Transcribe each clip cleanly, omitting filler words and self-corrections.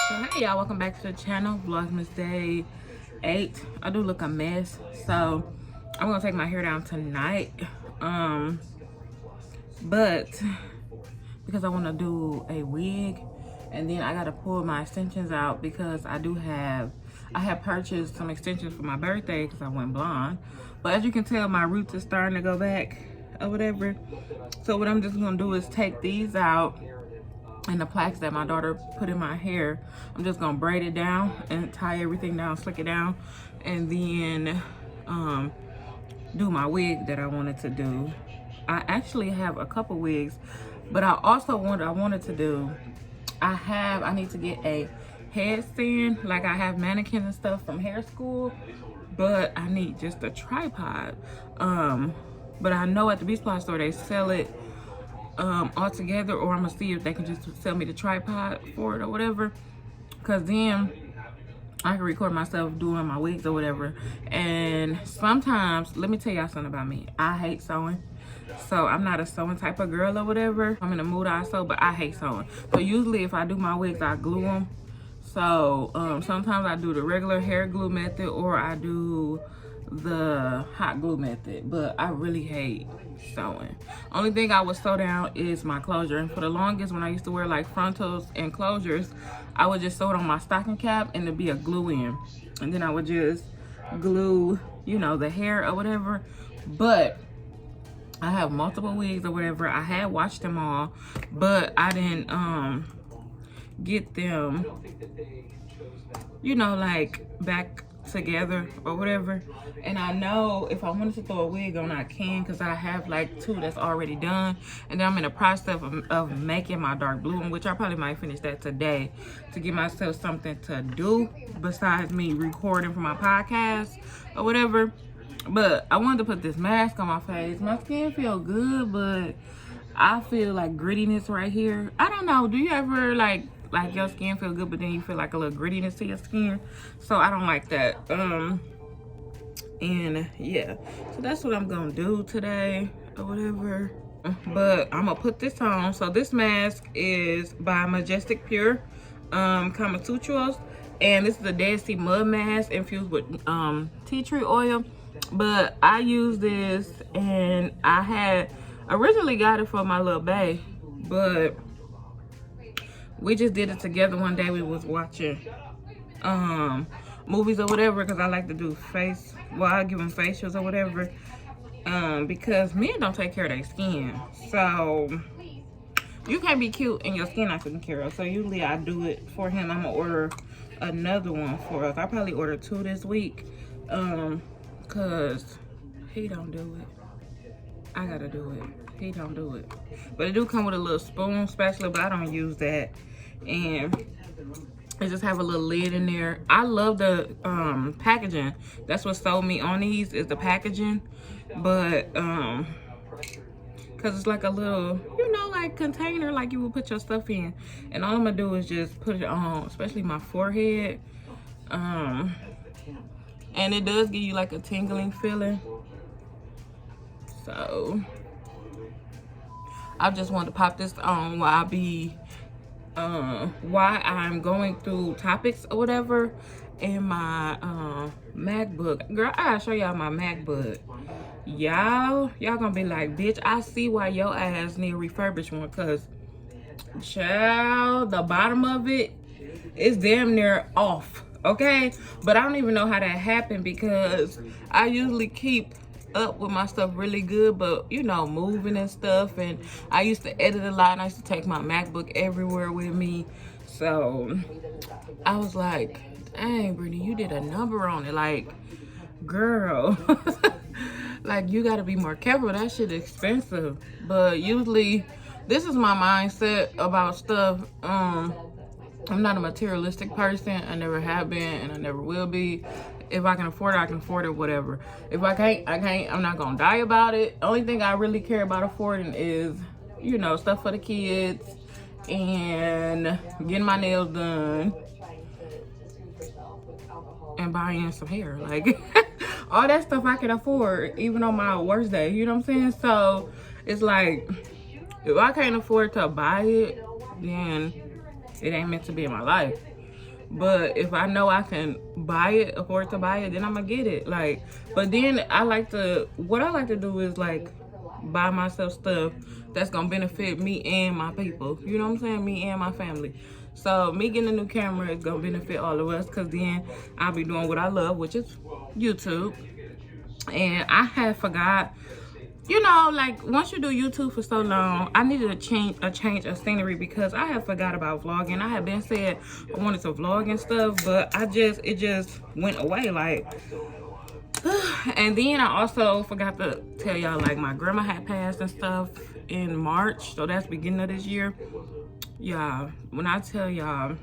So hey y'all, welcome back to the channel. Vlogmas day 8. I do look a mess, so I'm gonna take my hair down tonight. But because I want to do a wig, and then I gotta pull my extensions out because I have purchased some extensions for my birthday because I went blonde. But as you can tell, my roots are starting to go back or whatever. So what I'm just gonna do is take these out, and the plaques that my daughter put in my hair, I'm just gonna braid it down and tie everything down, slick it down, and then do my wig that I wanted to do. I actually have a couple wigs, but I wanted to do, I need to get a headstand. Like, I have mannequins and stuff from hair school, but I need just a tripod. But I know at the Beach Supply store they sell it all together, or I'm gonna see if they can just sell me the tripod for it or whatever, because then I can record myself doing my wigs or whatever. And sometimes, let me tell y'all something about me. I hate sewing. So I'm not a sewing type of girl or whatever. I'm in a mood, I sew, but I hate sewing. So usually if I do my wigs, I glue them. So sometimes I do the regular hair glue method, or I do the hot glue method, but I really hate sewing. Only thing I would sew down is my closure. And for the longest, when I used to wear like frontals and closures, I would just sew it on my stocking cap and it'd be a glue in, and then I would just glue, you know, the hair or whatever. But I have multiple wigs or whatever. I had watched them all, but I didn't get them, you know, like back together or whatever. And I know if I wanted to throw a wig on, I can, because I have like 2 that's already done, and then I'm in the process of making my dark blue one, which I probably might finish that today to give myself something to do besides me recording for my podcast or whatever. But I wanted to put this mask on my face. My skin feel good, but I feel like grittiness right here. I don't know, do you ever like your skin feel good, but then you feel like a little grittiness to your skin? So I don't like that. And yeah, so that's what I'm gonna do today or whatever. But I'm gonna put this on. So this mask is by Majestic Pure Kama Suturos, and this is a Dead Sea mud mask infused with tea tree oil. But I use this, and I had originally got it for my little bae, but we just did it together one day. We was watching movies or whatever, because I like to do I give them facials or whatever, because men don't take care of their skin. So you can't be cute and your skin not taken care of. So usually I do it for him. I'm gonna order another one for us. I probably ordered 2 this week, because he don't do it. I gotta do it. He don't do it. But it do come with a little spoon spatula, but I don't use that. And it just have a little lid in there. I love the packaging. That's what sold me on these, is the packaging. But because it's like a little, you know, like container like you would put your stuff in. And all I'm gonna do is just put it on, especially my forehead. And it does give you like a tingling feeling. So I just wanted to pop this on while I'm going through topics or whatever in my MacBook. Girl, I gotta show y'all my MacBook. Y'all gonna be like, bitch, I see why your ass need a refurbished one, because child, the bottom of it is damn near off. Okay, but I don't even know how that happened, because I usually keep up with my stuff really good, but you know, moving and stuff, and I used to edit a lot, and I used to take my MacBook everywhere with me. So I was like, dang, Brittany, you did a number on it. Like, girl, like, you gotta be more careful. That shit expensive. But usually this is my mindset about stuff. I'm not a materialistic person. I never have been, and I never will be. If I can afford it, I can afford it, whatever. If I can't, I can't. I'm not gonna die about it. Only thing I really care about affording is, you know, stuff for the kids and getting my nails done and buying some hair. Like, all that stuff I can afford, even on my worst day. You know what I'm saying? So it's like, if I can't afford to buy it, then it ain't meant to be in my life. But if I know I can afford to buy it, then I'm gonna get it. Like, but then what I like to do is like buy myself stuff that's gonna benefit me and my people. You know what I'm saying? Me and my family. So me getting a new camera is gonna benefit all of us, because then I'll be doing what I love, which is YouTube. And I had forgot, you know, like once you do YouTube for so long, I needed a change of scenery, because I had forgot about vlogging. I had been said I wanted to vlog and stuff, but it just went away. Like, and then I also forgot to tell y'all, like, my grandma had passed and stuff in March, so that's beginning of this year. Y'all, when I tell y'all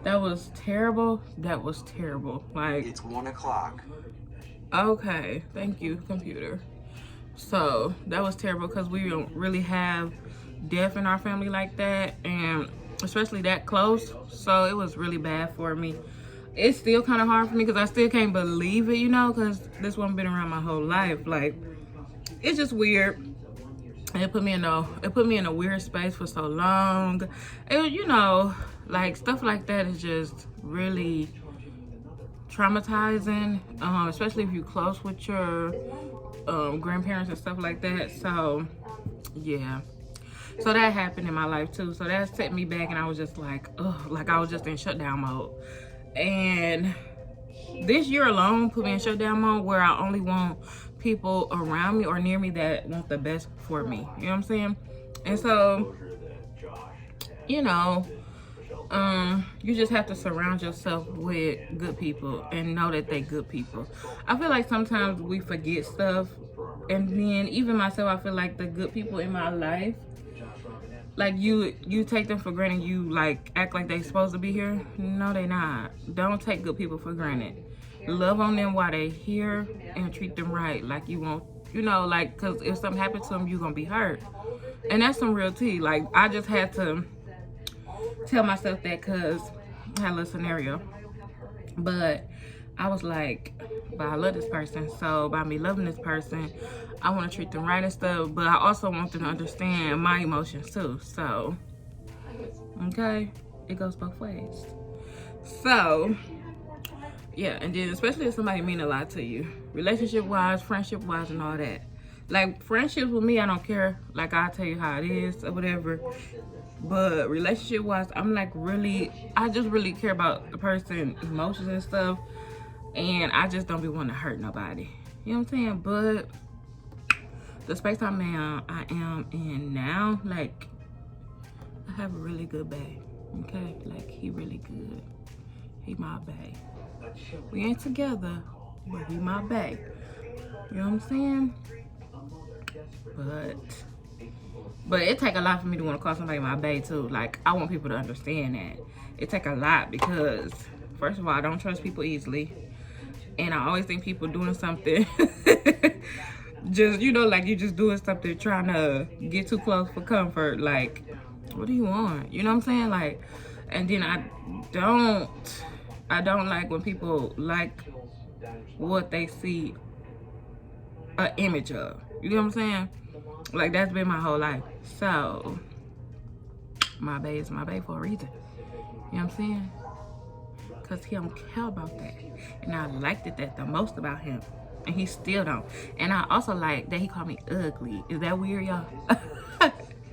that was terrible, that was terrible. Like, it's 1 o'clock. Okay, thank you, computer. So that was terrible, because we don't really have death in our family like that, and especially that close. So it was really bad for me. It's still kind of hard for me, because I still can't believe it, you know, because this one been around my whole life. Like, it's just weird. And it put me in a weird space for so long. And, you know, like, stuff like that is just really traumatizing, especially if you're close with your grandparents and stuff like that. So yeah, so that happened in my life too. So that set me back, and I was just like, ugh, like I was just in shutdown mode. And this year alone put me in shutdown mode, where I only want people around me or near me that want the best for me. You know what I'm saying? And so, you know, you just have to surround yourself with good people and know that they good people. I feel like sometimes we forget stuff, and then even myself, I feel like the good people in my life, like you take them for granted. You like act like they supposed to be here. No, they not. Don't take good people for granted. Love on them while they here and treat them right, like you want, you know, like, because if something happens to them, you're gonna be hurt. And that's some real tea. Like, I just had to tell myself that, because I had a little scenario, but I was like, but I love this person, so by me loving this person, I want to treat them right and stuff, but I also want them to understand my emotions too. So okay, it goes both ways. So yeah, and then especially if somebody mean a lot to you, relationship wise, friendship wise, and all that. Like, friendships with me, I don't care. Like, I'll tell you how it is or whatever. But relationship wise, I'm like I just really care about the person's emotions and stuff. And I just don't be wanting to hurt nobody. You know what I'm saying? But the space I am in now, like, I have a really good bae. Okay? Like, he really good. He my bae. We ain't together, but he my bae. You know what I'm saying? But it take a lot for me to want to call somebody my bae too. Like, I want people to understand that. It take a lot, because first of all, I don't trust people easily. And I always think people doing something just, you know, like you just doing something trying to get too close for comfort. Like, what do you want? You know what I'm saying? Like, and then I don't like when people like what they see an image of. You know what I'm saying? Like, that's been my whole life. So my bae is my bae for a reason. You know what I'm saying? Because he don't care about that. And I liked that the most about him. And he still don't. And I also like that he called me ugly. Is that weird, y'all?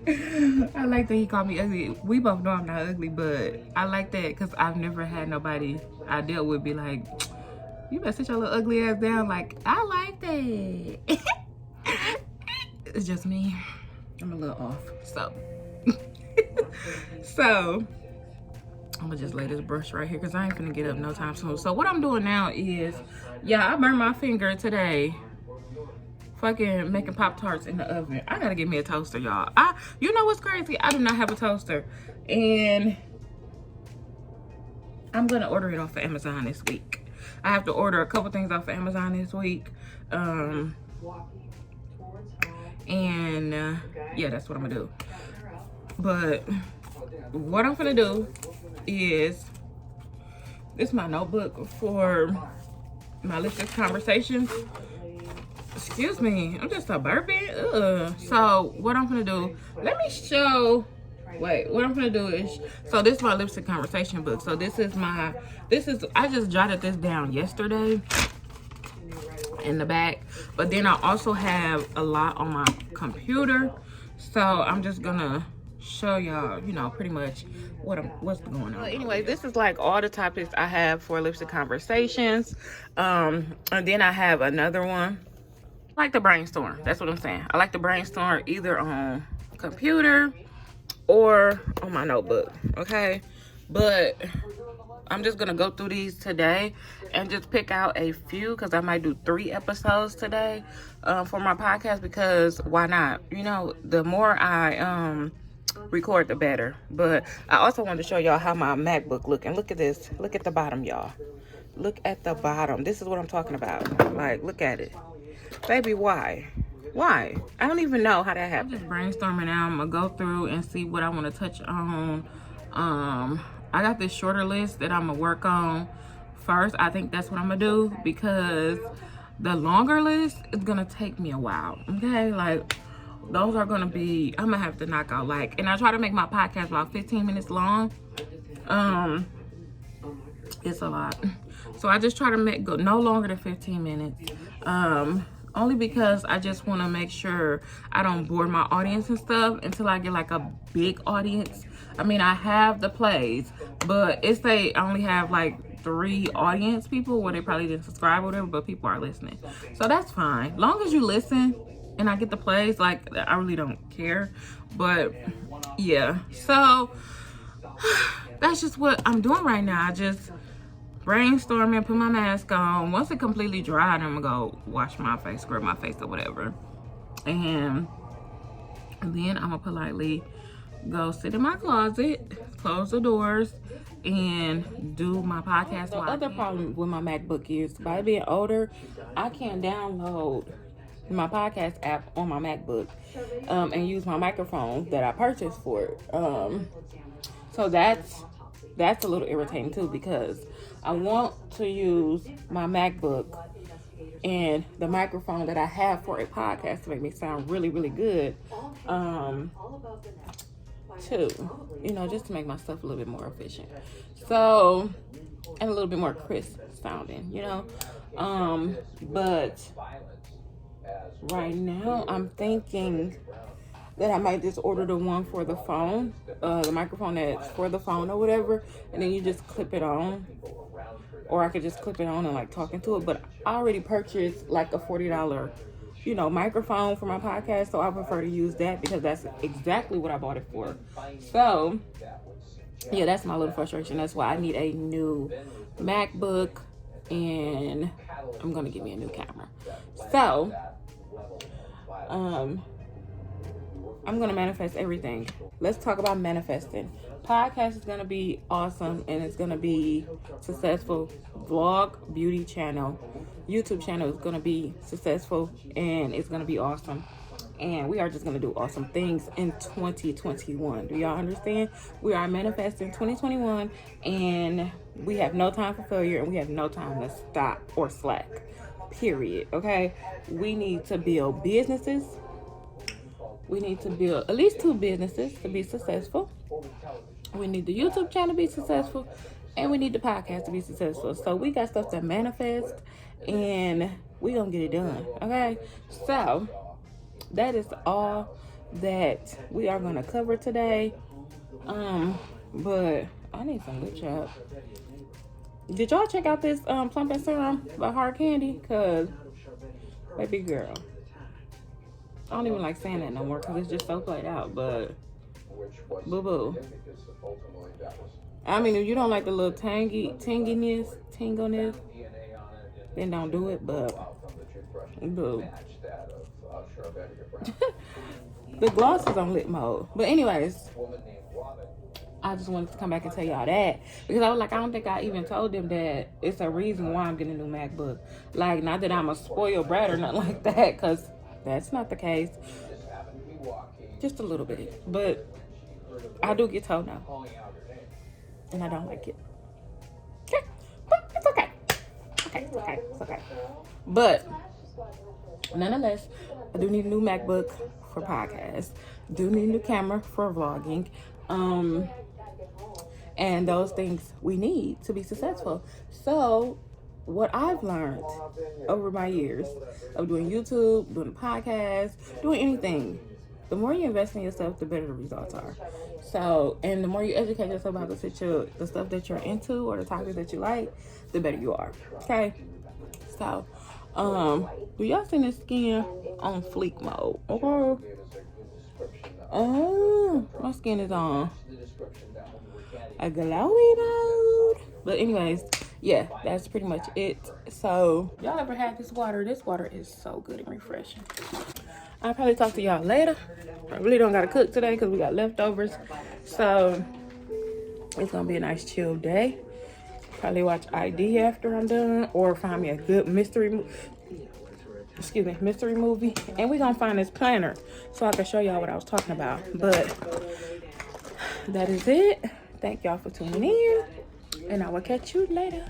I like that he called me ugly. We both know I'm not ugly, but I like that because I've never had nobody I dealt with be like, you better sit your little ugly ass down. Like, I like that. It's just me. I'm a little off. So so I'm gonna just lay this brush right here because I ain't finna get up no time soon. So what I'm doing now is, yeah, I burned my finger today fucking making Pop-Tarts in the oven. I gotta get me a toaster, y'all. You know what's crazy? I do not have a toaster, and I'm gonna order it off of Amazon this week. I have to order a couple things off of Amazon this week. Yeah, that's what I'm gonna do. But what I'm gonna do is, this is my notebook for my list of conversations. Excuse me, I'm just a burping. Ugh. So what I'm gonna do, let me show Wait, what I'm gonna do is, so this is my lipstick conversation book. So I just jotted this down yesterday in the back, but then I also have a lot on my computer. So I'm just gonna show y'all, you know, pretty much what's going on. But anyway, this is like all the topics I have for lipstick conversations. And then I have another one. I like to brainstorm. That's what I'm saying. I like to brainstorm either on computer or on my notebook, okay? But I'm just gonna go through these today and just pick out a few, because I might do 3 episodes today for my podcast, because why not? You know, the more I record, the better. But I also want to show y'all how my MacBook look. And look at this. Look at the bottom, y'all. Look at the bottom. This is what I'm talking about. Like, look at it. Baby, why? Why? I don't even know how that happened. I'm just brainstorming now. I'm gonna go through and see what I want to touch on. I got this shorter list that I'm gonna work on first. I think that's what I'm gonna do, because the longer list is gonna take me a while. Okay, like those are gonna be, I'm gonna have to knock out, like, and I try to make my podcast about 15 minutes long. It's a lot, so I just try to go no longer than 15 minutes. Only because I just want to make sure I don't bore my audience and stuff until I get like a big audience. I mean, I have the plays, but it's I only have like 3 audience people where they probably didn't subscribe or whatever, but people are listening. So that's fine. Long as you listen and I get the plays, like, I really don't care. But yeah, so that's just what I'm doing right now. I just brainstorming, put my mask on. Once it completely dried, I'm gonna go wash my face, scrub my face or whatever. And then I'm gonna politely go sit in my closet, close the doors, and do my podcast. The other problem with my MacBook is, by being older, I can't download my podcast app on my MacBook and use my microphone that I purchased for it. So that's a little irritating too, because I want to use my MacBook and the microphone that I have for a podcast to make me sound really, really good. Too, you know, just to make my stuff a little bit more efficient. So, and a little bit more crisp sounding, you know. But right now I'm thinking that I might just order the one for the phone, the microphone that's for the phone or whatever, and then you just clip it on. Or I could just clip it on and like talk into it. But I already purchased like a $40, you know, microphone for my podcast, so I prefer to use that because that's exactly what I bought it for. So yeah, that's my little frustration. That's why I need a new MacBook, and I'm gonna get me a new camera. So I'm gonna manifest everything. Let's talk about manifesting. Podcast is gonna be awesome, and it's gonna be successful. Vlog beauty channel, YouTube channel is gonna be successful, and it's gonna be awesome. And we are just gonna do awesome things in 2021. Do y'all understand? We are manifesting 2021, and we have no time for failure, and we have no time to stop or slack. Period. Okay? We need to build businesses. We need to build at least 2 businesses to be successful. We need the YouTube channel to be successful, and we need the podcast to be successful. So we got stuff to manifest, and we gonna get it done. Okay? So that is all that we are gonna cover today. But I need some lip chap. Did y'all check out this plumping serum by Hard Candy? Cause baby girl, I don't even like saying that no more because it's just so played out. But boo boo. I mean, if you don't like the little tinginess, then don't do it. But boo. The gloss is on lip mode. But anyways, I just wanted to come back and tell y'all that, because I was like, I don't think I even told them that it's a reason why I'm getting a new MacBook. Like, not that I'm a spoiled brat or nothing like that, because that's not the case. Just a little bit. But I do get told no, and I don't like it. Okay, but it's okay. It's okay. But Nonetheless, I do need a new MacBook for podcasts. Do need a new camera for vlogging. And those things we need to be successful. So what I've learned over my years of doing YouTube, doing podcasts, doing anything, the more you invest in yourself, the better the results are. So, and the more you educate yourself about the stuff that you're into or the topics that you like, the better you are. Okay. So, do y'all see this skin on fleek mode? Okay. My skin is on a glowy mode. But anyways, yeah, that's pretty much it. So, y'all ever had this water? This water is so good and refreshing. I'll probably talk to y'all later. I really don't gotta cook today because we got leftovers. So, it's gonna be a nice chill day. Probably watch ID after I'm done, or find me a good mystery movie. And we're gonna find this planner so I can show y'all what I was talking about. But that is it. Thank y'all for tuning in, and I will catch you later.